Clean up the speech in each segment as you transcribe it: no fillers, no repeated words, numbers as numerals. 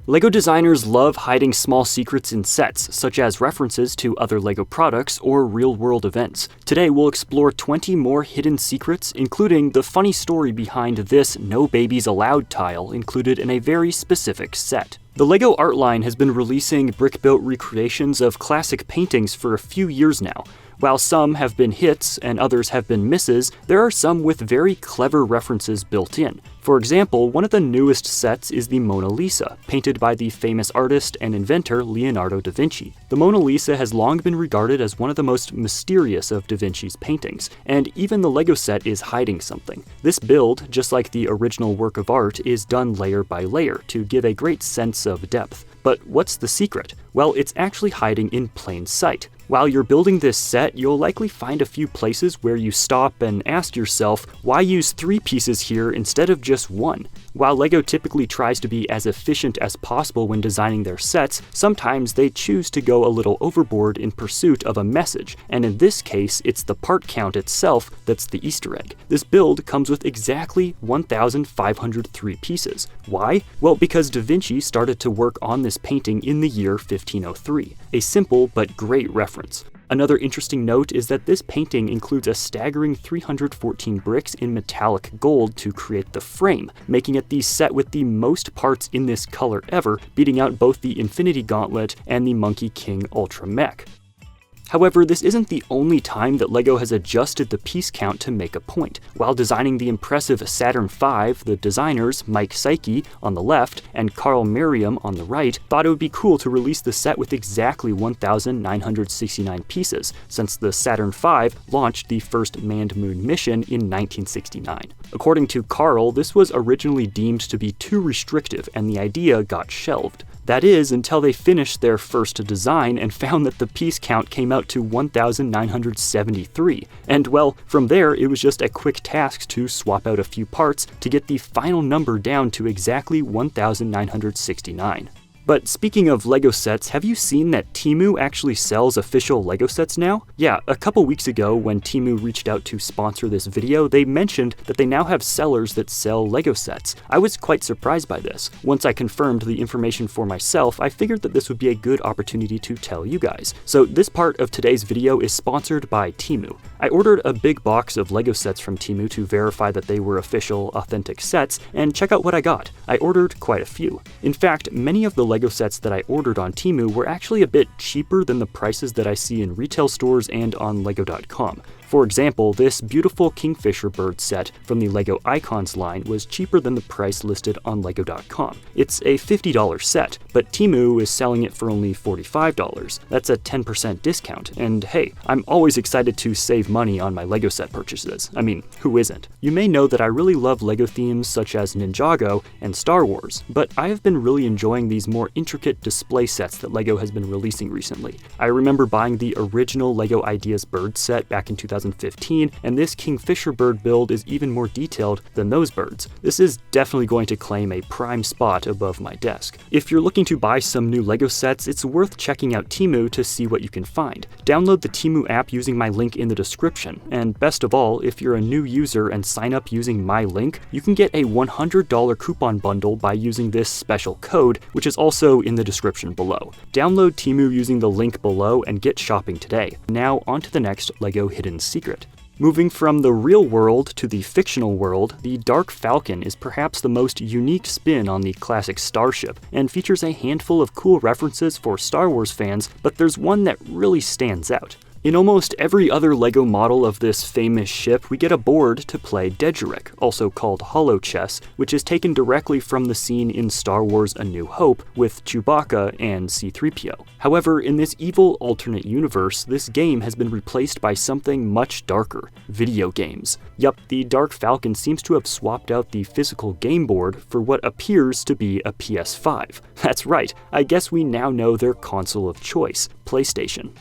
LEGO designers love hiding small secrets in sets, such as references to other LEGO products or real-world events. Today we'll explore 20 more hidden secrets, including the funny story behind this "No Babies Allowed" tile included in a very specific set. The LEGO art line has been releasing brick-built recreations of classic paintings for a few years now. While some have been hits and others have been misses, there are some with very clever references built in. For example, one of the newest sets is the Mona Lisa, painted by the famous artist and inventor Leonardo da Vinci. The Mona Lisa has long been regarded as one of the most mysterious of da Vinci's paintings, and even the LEGO set is hiding something. This build, just like the original work of art, is done layer by layer to give a great sense of depth. But what's the secret? Well, it's actually hiding in plain sight. While you're building this set, you'll likely find a few places where you stop and ask yourself, why use 3 pieces here instead of just 1? While LEGO typically tries to be as efficient as possible when designing their sets, sometimes they choose to go a little overboard in pursuit of a message, and in this case, it's the part count itself that's the Easter egg. This build comes with exactly 1,503 pieces. Why? Well, because Da Vinci started to work on this painting in the year 1503. A simple but great reference. Another interesting note is that this painting includes a staggering 314 bricks in metallic gold to create the frame, making it the set with the most parts in this color ever, beating out both the Infinity Gauntlet and the Monkey King Ultra Mech. However, this isn't the only time that LEGO has adjusted the piece count to make a point. While designing the impressive Saturn V, the designers, Mike Psyche on the left and Carl Merriam on the right, thought it would be cool to release the set with exactly 1,969 pieces, since the Saturn V launched the first manned moon mission in 1969. According to Carl, this was originally deemed to be too restrictive and the idea got shelved. That is, until they finished their first design and found that the piece count came out to 1,973. And well, from there it was just a quick task to swap out a few parts to get the final number down to exactly 1,969. But speaking of LEGO sets, have you seen that Temu actually sells official LEGO sets now? Yeah, a couple weeks ago when Temu reached out to sponsor this video, they mentioned that they now have sellers that sell LEGO sets. I was quite surprised by this. Once I confirmed the information for myself, I figured that this would be a good opportunity to tell you guys. So this part of today's video is sponsored by Temu. I ordered a big box of LEGO sets from Temu to verify that they were official, authentic sets, and check out what I got. I ordered quite a few. In fact, many of the LEGO sets that I ordered on Temu were actually a bit cheaper than the prices that I see in retail stores and on LEGO.com. For example, this beautiful Kingfisher bird set from the LEGO Icons line was cheaper than the price listed on LEGO.com. It's a $50 set, but Temu is selling it for only $45. That's a 10% discount, and hey, I'm always excited to save money on my LEGO set purchases. I mean, who isn't? You may know that I really love LEGO themes such as Ninjago and Star Wars, but I have been really enjoying these more intricate display sets that LEGO has been releasing recently. I remember buying the original LEGO Ideas bird set back in 2015, and this Kingfisher bird build is even more detailed than those birds. This is definitely going to claim a prime spot above my desk. If you're looking to buy some new LEGO sets, it's worth checking out Temu to see what you can find. Download the Temu app using my link in the description, and best of all, if you're a new user and sign up using my link, you can get a $100 coupon bundle by using this special code, which is also in the description below. Download Temu using the link below and get shopping today. Now on to the next LEGO hidden secret. Moving from the real world to the fictional world, the Dark Falcon is perhaps the most unique spin on the classic starship, and features a handful of cool references for Star Wars fans, but there's one that really stands out. In almost every other LEGO model of this famous ship, we get a board to play Dedrick, also called Hollow Chess, which is taken directly from the scene in Star Wars A New Hope with Chewbacca and C-3PO. However, in this evil alternate universe, this game has been replaced by something much darker: video games. Yup, the Dark Falcon seems to have swapped out the physical game board for what appears to be a PS5. That's right, I guess we now know their console of choice, PlayStation.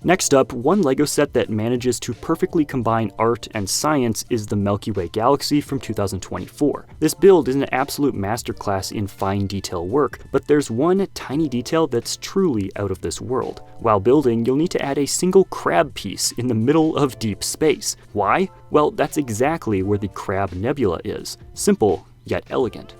Next up, one LEGO set that manages to perfectly combine art and science is the Milky Way Galaxy from 2024. This build is an absolute masterclass in fine detail work, but there's one tiny detail that's truly out of this world. While building, you'll need to add a single crab piece in the middle of deep space. Why? Well, that's exactly where the Crab Nebula is. Simple, yet elegant.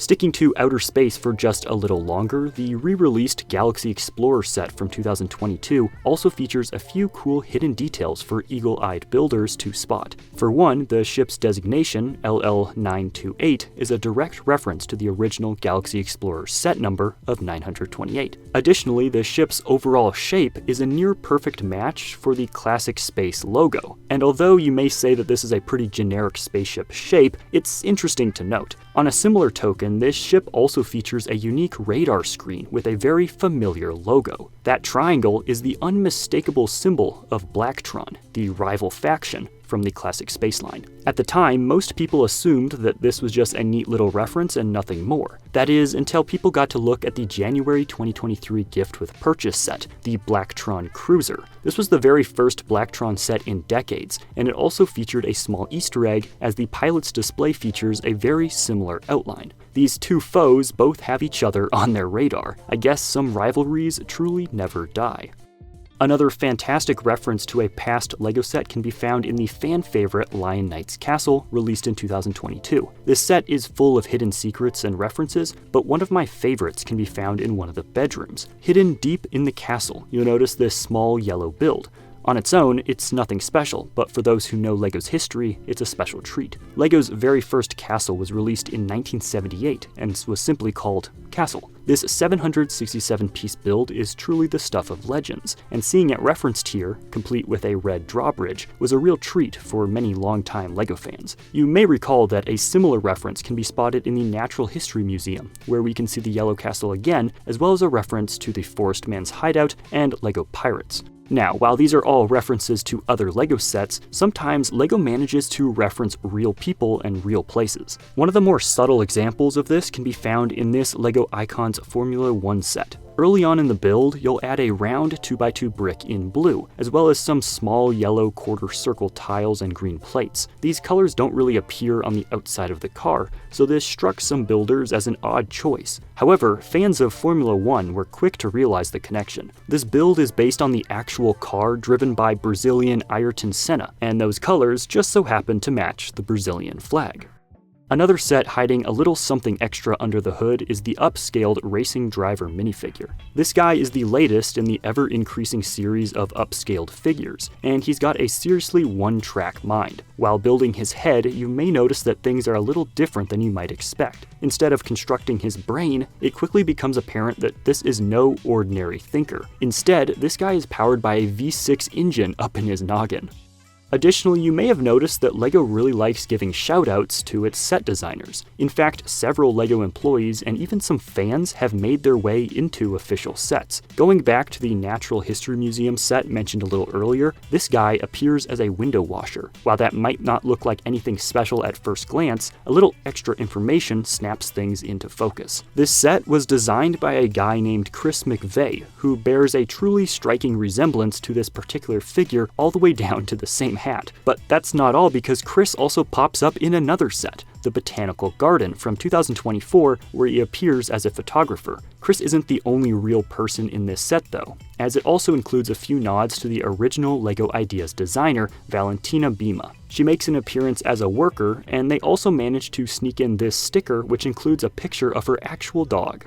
Sticking to outer space for just a little longer, the re-released Galaxy Explorer set from 2022 also features a few cool hidden details for eagle-eyed builders to spot. For one, the ship's designation, LL928, is a direct reference to the original Galaxy Explorer set number of 928. Additionally, the ship's overall shape is a near-perfect match for the classic space logo, and although you may say that this is a pretty generic spaceship shape, it's interesting to note. On a similar token, this ship also features a unique radar screen with a very familiar logo. That triangle is the unmistakable symbol of Blacktron, the rival faction from the classic space line. At the time, most people assumed that this was just a neat little reference and nothing more. That is, until people got to look at the January 2023 gift with purchase set, the Blacktron Cruiser. This was the very first Blacktron set in decades, and it also featured a small Easter egg, as the pilot's display features a very similar outline. These two foes both have each other on their radar. I guess some rivalries truly never die. Another fantastic reference to a past LEGO set can be found in the fan favorite Lion Knight's Castle, released in 2022. This set is full of hidden secrets and references, but one of my favorites can be found in one of the bedrooms. Hidden deep in the castle, you'll notice this small yellow build. On its own, it's nothing special, but for those who know LEGO's history, it's a special treat. LEGO's very first castle was released in 1978 and was simply called Castle. This 767-piece build is truly the stuff of legends, and seeing it referenced here, complete with a red drawbridge, was a real treat for many longtime LEGO fans. You may recall that a similar reference can be spotted in the Natural History Museum, where we can see the Yellow Castle again, as well as a reference to the Forest Man's Hideout and LEGO Pirates. Now, while these are all references to other LEGO sets, sometimes LEGO manages to reference real people and real places. One of the more subtle examples of this can be found in this LEGO Icons Formula 1 set. Early on in the build, you'll add a round 2x2 brick in blue, as well as some small yellow quarter circle tiles and green plates. These colors don't really appear on the outside of the car, so this struck some builders as an odd choice. However, fans of Formula 1 were quick to realize the connection. This build is based on the actual car driven by Brazilian Ayrton Senna, and those colors just so happen to match the Brazilian flag. Another set hiding a little something extra under the hood is the upscaled Racing Driver minifigure. This guy is the latest in the ever-increasing series of upscaled figures, and he's got a seriously one-track mind. While building his head, you may notice that things are a little different than you might expect. Instead of constructing his brain, it quickly becomes apparent that this is no ordinary thinker. Instead, this guy is powered by a V6 engine up in his noggin. Additionally, you may have noticed that LEGO really likes giving shoutouts to its set designers. In fact, several LEGO employees and even some fans have made their way into official sets. Going back to the Natural History Museum set mentioned a little earlier, this guy appears as a window washer. While that might not look like anything special at first glance, a little extra information snaps things into focus. This set was designed by a guy named Chris McVeigh, who bears a truly striking resemblance to this particular figure all the way down to the same hat. But that's not all, because Chris also pops up in another set, the Botanical Garden from 2024, where he appears as a photographer. Chris isn't the only real person in this set though, as it also includes a few nods to the original LEGO Ideas designer, Valentina Bima. She makes an appearance as a worker, and they also managed to sneak in this sticker, which includes a picture of her actual dog.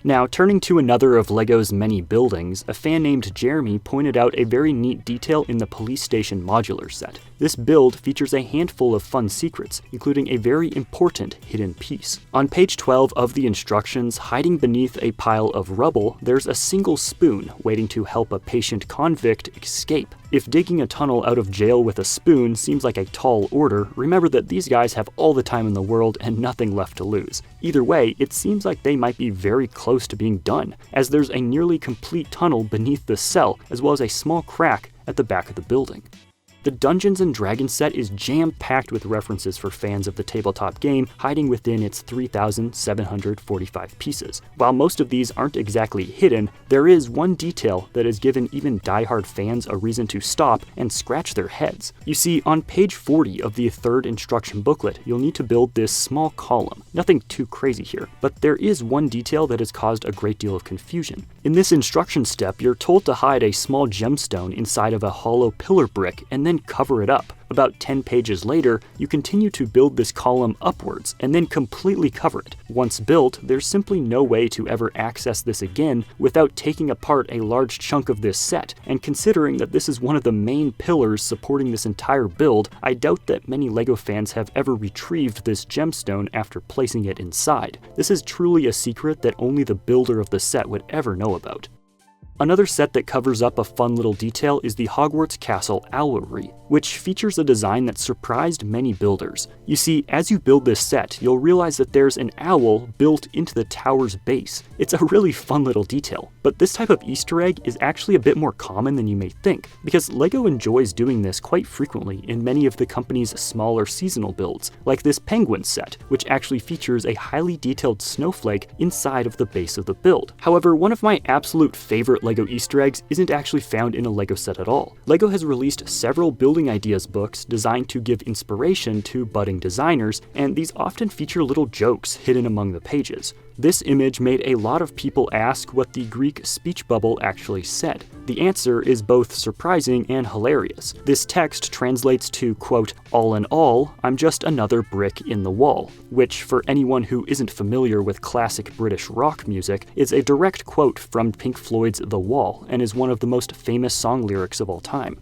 Now, turning to another of LEGO's many buildings, a fan named Jeremy pointed out a very neat detail in the police station modular set. This build features a handful of fun secrets, including a very important hidden piece. On page 12 of the instructions, hiding beneath a pile of rubble, there's a single spoon waiting to help a patient convict escape. If digging a tunnel out of jail with a spoon seems like a tall order, remember that these guys have all the time in the world and nothing left to lose. Either way, it seems like they might be very close to being done, as there's a nearly complete tunnel beneath the cell, as well as a small crack at the back of the building. The Dungeons & Dragons set is jam-packed with references for fans of the tabletop game, hiding within its 3,745 pieces. While most of these aren't exactly hidden, there is one detail that has given even die-hard fans a reason to stop and scratch their heads. You see, on page 40 of the third instruction booklet, you'll need to build this small column. Nothing too crazy here, but there is one detail that has caused a great deal of confusion. In this instruction step, you're told to hide a small gemstone inside of a hollow pillar brick, and then then cover it up. About 10 pages later, you continue to build this column upwards and then completely cover it. Once built, there's simply no way to ever access this again without taking apart a large chunk of this set, and considering that this is one of the main pillars supporting this entire build, I doubt that many LEGO fans have ever retrieved this gemstone after placing it inside. This is truly a secret that only the builder of the set would ever know about. Another set that covers up a fun little detail is the Hogwarts Castle Owlry, which features a design that surprised many builders. You see, as you build this set, you'll realize that there's an owl built into the tower's base. It's a really fun little detail, but this type of Easter egg is actually a bit more common than you may think, because LEGO enjoys doing this quite frequently in many of the company's smaller seasonal builds, like this penguin set, which actually features a highly detailed snowflake inside of the base of the build. However, one of my absolute favorite LEGO Easter eggs isn't actually found in a LEGO set at all. LEGO has released several building ideas books designed to give inspiration to budding designers, and these often feature little jokes hidden among the pages. This image made a lot of people ask what the Greek speech bubble actually said. The answer is both surprising and hilarious. This text translates to, quote, "All in all, I'm just another brick in the wall," which, for anyone who isn't familiar with classic British rock music, is a direct quote from Pink Floyd's The Wall, and is one of the most famous song lyrics of all time.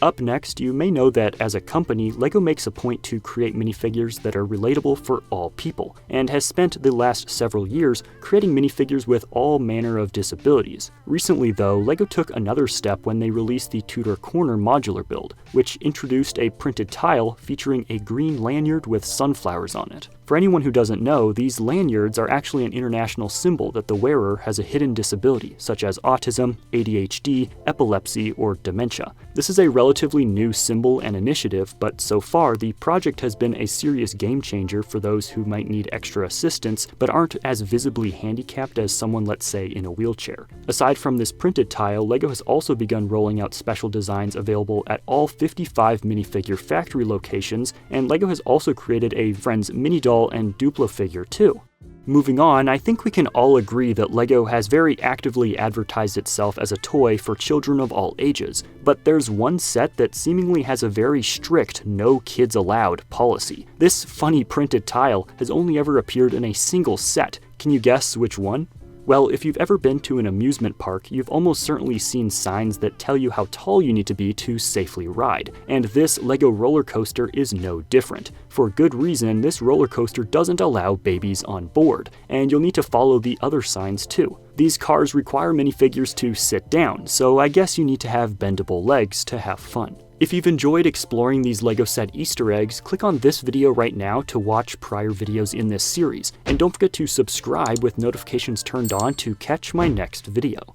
Up next, you may know that as a company, LEGO makes a point to create minifigures that are relatable for all people, and has spent the last several years creating minifigures with all manner of disabilities. Recently though, LEGO took another step when they released the Tudor Corner modular build, which introduced a printed tile featuring a green lanyard with sunflowers on it. For anyone who doesn't know, these lanyards are actually an international symbol that the wearer has a hidden disability, such as autism, ADHD, epilepsy, or dementia. This is a relatively new symbol and initiative, but so far the project has been a serious game changer for those who might need extra assistance but aren't as visibly handicapped as someone, let's say, in a wheelchair. Aside from this printed tile, LEGO has also begun rolling out special designs available at all 55 minifigure factory locations, and LEGO has also created a Friends mini doll and Duplo figure too. Moving on, I think we can all agree that LEGO has very actively advertised itself as a toy for children of all ages, but there's one set that seemingly has a very strict no kids allowed policy. This funny printed tile has only ever appeared in a single set. Can you guess which one? Well, if you've ever been to an amusement park, you've almost certainly seen signs that tell you how tall you need to be to safely ride, and this LEGO roller coaster is no different. For good reason, this roller coaster doesn't allow babies on board, and you'll need to follow the other signs too. These cars require minifigures to sit down, so I guess you need to have bendable legs to have fun. If you've enjoyed exploring these LEGO set Easter eggs, click on this video right now to watch prior videos in this series, and don't forget to subscribe with notifications turned on to catch my next video.